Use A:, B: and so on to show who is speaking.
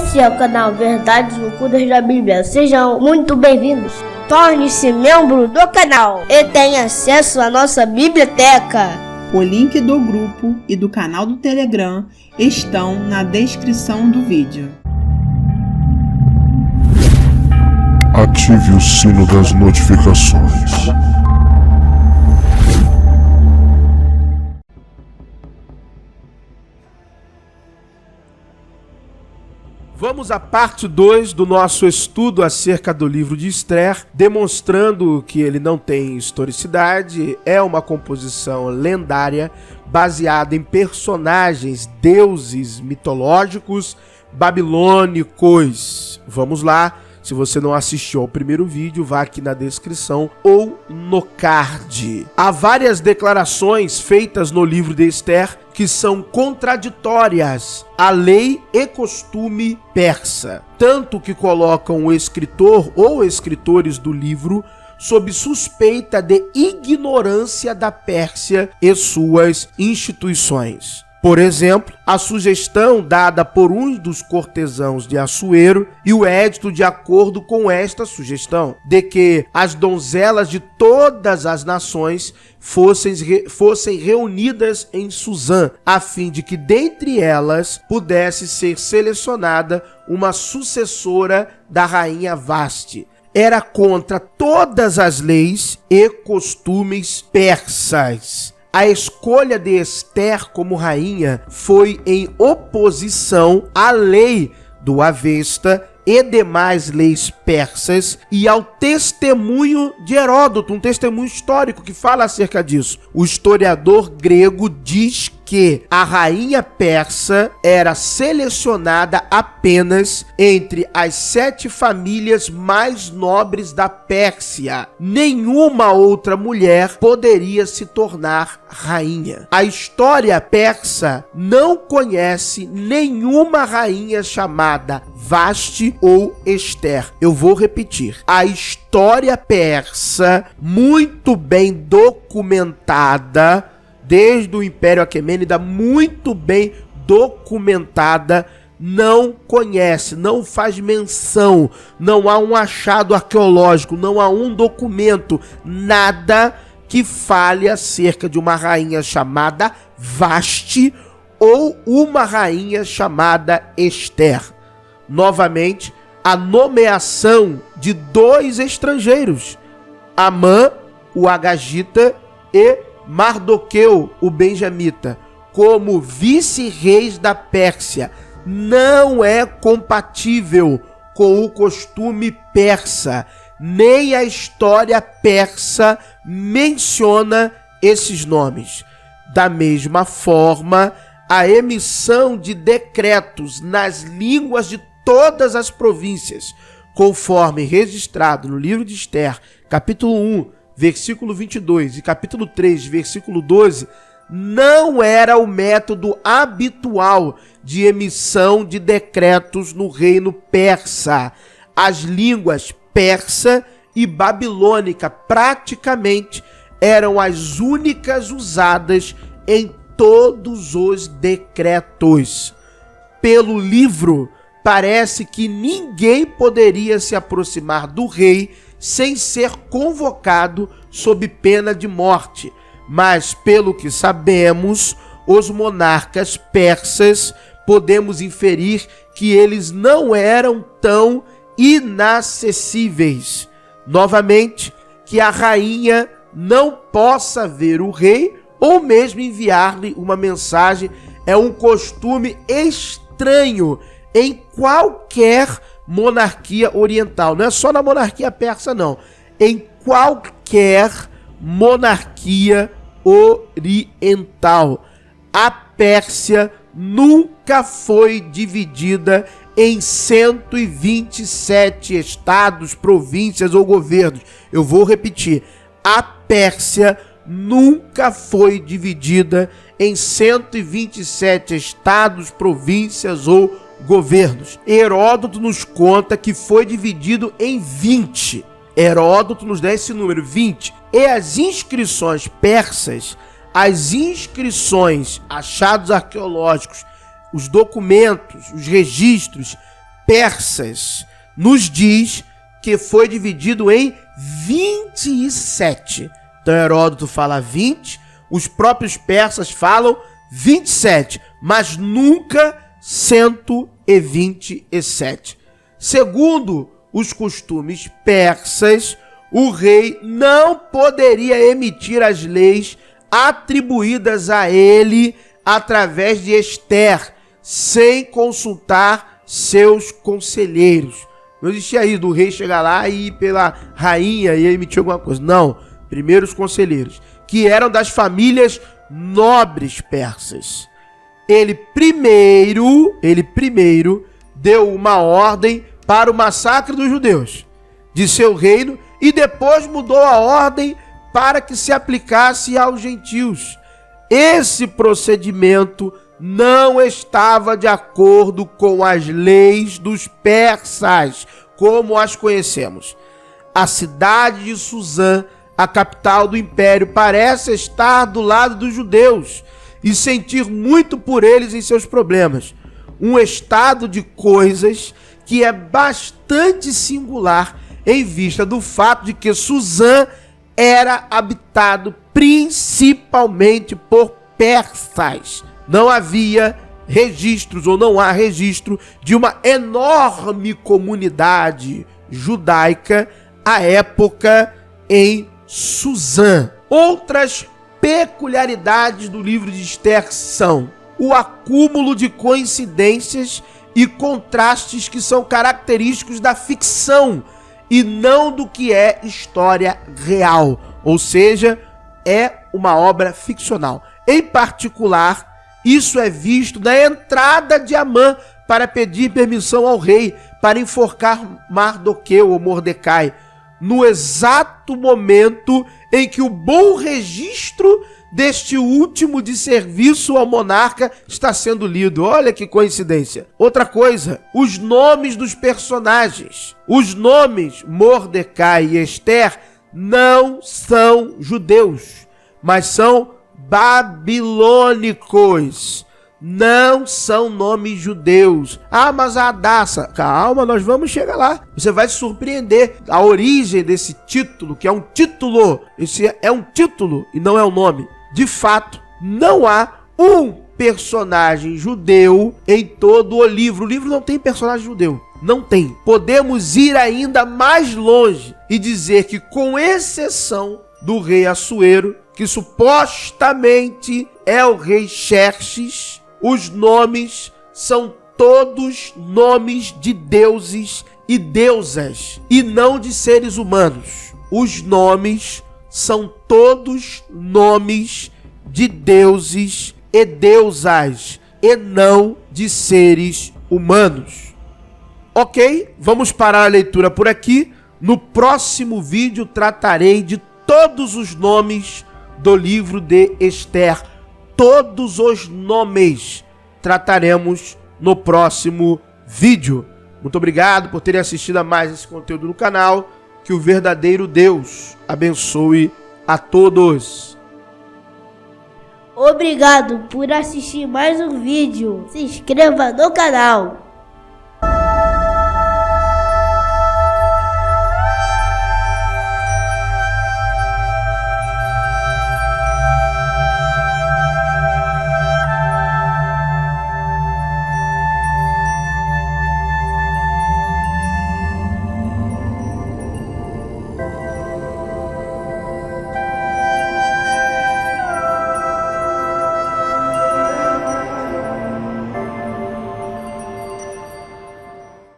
A: Esse é o canal Verdades Ocultas da Bíblia. Sejam muito bem-vindos. Torne-se membro do canal e tenha acesso à nossa biblioteca.
B: O link do grupo e do canal do Telegram estão na descrição do vídeo.
C: Ative o sino das notificações.
D: Vamos à parte 2 do nosso estudo acerca do livro de Esther, demonstrando que ele não tem historicidade, é uma composição lendária baseada em personagens, deuses mitológicos babilônicos. Vamos lá, se você não assistiu ao primeiro vídeo, vá aqui na descrição ou no card. Há várias declarações feitas no livro de Esther que são contraditórias à lei e costume persa, tanto que colocam o escritor ou escritores do livro sob suspeita de ignorância da Pérsia e suas instituições. Por exemplo, a sugestão dada por um dos cortesãos de Assuero e o edito de acordo com esta sugestão, de que as donzelas de todas as nações fossem reunidas em Suzã, a fim de que dentre elas pudesse ser selecionada uma sucessora da rainha Vasti. Era contra todas as leis e costumes persas. A escolha de Esther como rainha foi em oposição à lei do Avesta e demais leis persas e ao testemunho de Heródoto, um testemunho histórico que fala acerca disso. O historiador grego diz que a rainha persa era selecionada apenas entre as 7 famílias mais nobres da Pérsia. Nenhuma outra mulher poderia se tornar rainha. A história persa não conhece nenhuma rainha chamada Vasti ou Esther. Eu vou repetir. A história persa, muito bem documentada, desde o Império Aquemênida, muito bem documentada, não conhece, não faz menção, não há um achado arqueológico, não há um documento, nada que fale acerca de uma rainha chamada Vasti ou uma rainha chamada Esther. Novamente, a nomeação de 2 estrangeiros, Amã, o Agagita, e Mardoqueu, o benjamita, como vice-reis da Pérsia, não é compatível com o costume persa, nem a história persa menciona esses nomes. Da mesma forma, a emissão de decretos nas línguas de todas as províncias, conforme registrado no livro de Esther, capítulo 1, versículo 22 e capítulo 3, versículo 12, não era o método habitual de emissão de decretos no reino persa. As línguas persa e babilônica praticamente eram as únicas usadas em todos os decretos. Pelo livro, parece que ninguém poderia se aproximar do rei sem ser convocado sob pena de morte. Mas, pelo que sabemos, os monarcas persas, podemos inferir que eles não eram tão inacessíveis. Novamente, que a rainha não possa ver o rei ou mesmo enviar-lhe uma mensagem é um costume estranho em qualquer monarquia oriental. Não é só na monarquia persa, não. Em qualquer monarquia oriental. A Pérsia nunca foi dividida em 127 estados, províncias ou governos. Eu vou repetir. A Pérsia nunca foi dividida em 127 estados, províncias ou governos. Heródoto nos conta que foi dividido em 20. Heródoto nos dá esse número, 20. E as inscrições persas, as inscrições, achados arqueológicos, os documentos, os registros persas nos diz que foi dividido em 27. Então Heródoto fala 20, os próprios persas falam 27, mas nunca 127. Segundo os costumes persas, o rei não poderia emitir as leis atribuídas a ele através de Ester, sem consultar seus conselheiros. Não existia isso do rei chegar lá e ir pela rainha e emitir alguma coisa. Não, primeiro os conselheiros, que eram das famílias nobres persas. Ele primeiro deu uma ordem para o massacre dos judeus de seu reino e depois mudou a ordem para que se aplicasse aos gentios. Esse procedimento não estava de acordo com as leis dos persas, como as conhecemos. A cidade de Suzã, a capital do império, parece estar do lado dos judeus e sentir muito por eles em seus problemas. Um estado de coisas que é bastante singular em vista do fato de que Suzã era habitado principalmente por persas. Não havia registros, ou não há registro, de uma enorme comunidade judaica à época em Suzã. Outras peculiaridades do livro de Ester são o acúmulo de coincidências e contrastes que são característicos da ficção e não do que é história real, ou seja, é uma obra ficcional. Em particular, isso é visto na entrada de Amã para pedir permissão ao rei para enforcar Mardoqueu ou Mordecai, no exato momento em que o bom registro deste último de serviço ao monarca está sendo lido. Olha que coincidência. Outra coisa, os nomes dos personagens. Os nomes Mordecai e Ester não são judeus, mas são babilônicos. Não são nomes judeus. Ah, mas a Hadassah, calma, nós vamos chegar lá. Você vai se surpreender. A origem desse título, que é um título, esse é um título e não é um nome. De fato, não há um personagem judeu em todo o livro. O livro não tem personagem judeu. Não tem. Podemos ir ainda mais longe e dizer que, com exceção do rei Assuero, que supostamente é o rei Xerxes, os nomes são todos nomes de deuses e deusas e não de seres humanos. Os nomes são todos nomes de deuses e deusas e não de seres humanos. Ok? Vamos parar a leitura por aqui. No próximo vídeo tratarei de todos os nomes do livro de Ester. Todos os nomes trataremos no próximo vídeo. Muito obrigado por terem assistido a mais esse conteúdo no canal. Que o verdadeiro Deus abençoe a todos.
A: Obrigado por assistir mais um vídeo. Se inscreva no canal.